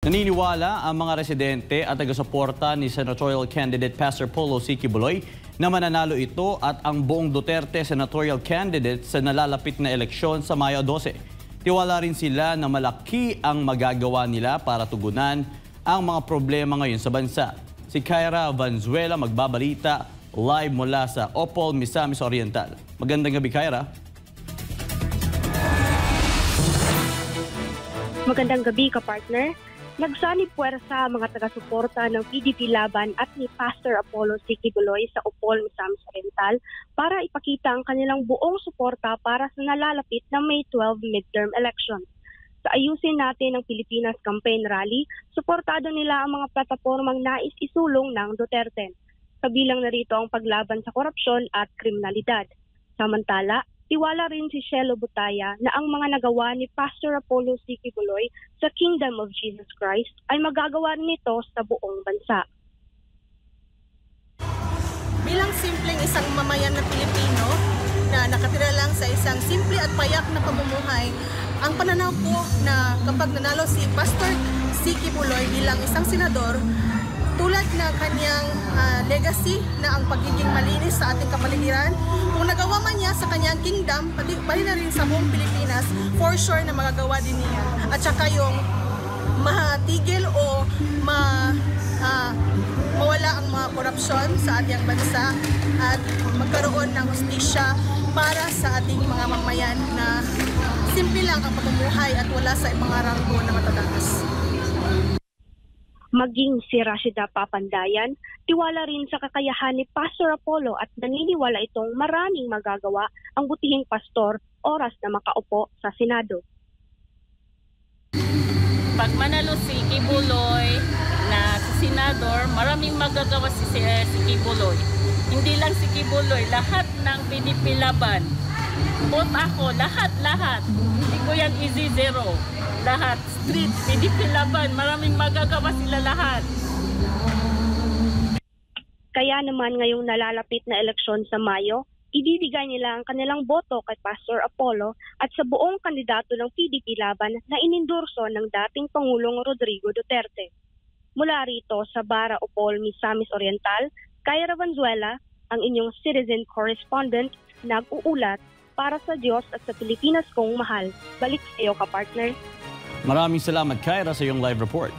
Naniniwala ang mga residente at taga-suporta ni senatorial candidate Pastor Polo C. Quiboloy na mananalo ito at ang buong Duterte senatorial candidate sa nalalapit na eleksyon sa Mayo 12. Tiwala rin sila na malaki ang magagawa nila para tugunan ang mga problema ngayon sa bansa. Si Kyra Vanzuela magbabalita live mula sa Opol, Misamis Oriental. Magandang gabi, Kyra. Magandang gabi, kapartner. Nagsanib puwersa ang mga taga-suporta ng PDP Laban at ni Pastor Apollo C. Quiboloy sa Opol, Misamis Oriental para ipakita ang kanilang buong suporta para sa nalalapit na May 12 midterm election. Sa Ayusin Natin ang Pilipinas Campaign Rally, suportado nila ang mga platapormang nais isulong ng Duterte. Kabilang narito ang paglaban sa korupsyon at kriminalidad. Samantala, tiwala rin si Shelo Butaya na ang mga nagawa ni Pastor Apollo C. Quiboloy sa Kingdom of Jesus Christ ay magagawa nito sa buong bansa. Bilang simpleng isang mamayan na Pilipino na nakatira lang sa isang simple at payak na pamumuhay, ang pananaw ko na kapag nanalo si Pastor C. Quiboloy bilang isang senador, tulad ng kanyang legacy na ang pagiging malinis sa ating kapaligiran, kung nagawa man niya sa kanyang kingdom, pati na rin sa buong Pilipinas, for sure na magagawa din niya. At saka yung matigil o mawala ang mga korupsyon sa ating bansa at magkaroon ng hustisya para sa ating mga mamayan na simple lang ang pamumuhay at wala sa mga ranggo na matataas. Maging si Rashida Papandayan, tiwala rin sa kakayahan ni Pastor Apollo at naniniwala itong maraming magagawa ang butihing pastor oras na makaupo sa Senado. Pag manalo si Quiboloy na sa senador, maraming magagawa si Quiboloy. Hindi lang si Quiboloy, lahat ng PDP Laban. Vote ako, lahat. Hindi ko yan easy zero. Lahat, street, PDP Laban, maraming magagawa sila lahat. Kaya naman ngayong nalalapit na eleksyon sa Mayo, ibibigay nila ang kanilang boto kay Pastor Apollo at sa buong kandidato ng PDP Laban na inendorso ng dating Pangulong Rodrigo Duterte. Mula rito sa Bara, Opol, Misamis Oriental, Kyra Vanzuela, ang inyong citizen correspondent, nag-uulat para sa Diyos at sa Pilipinas kong mahal. Balik sa iyo, kapartner. Maraming salamat, Kyra, sa iyong live report.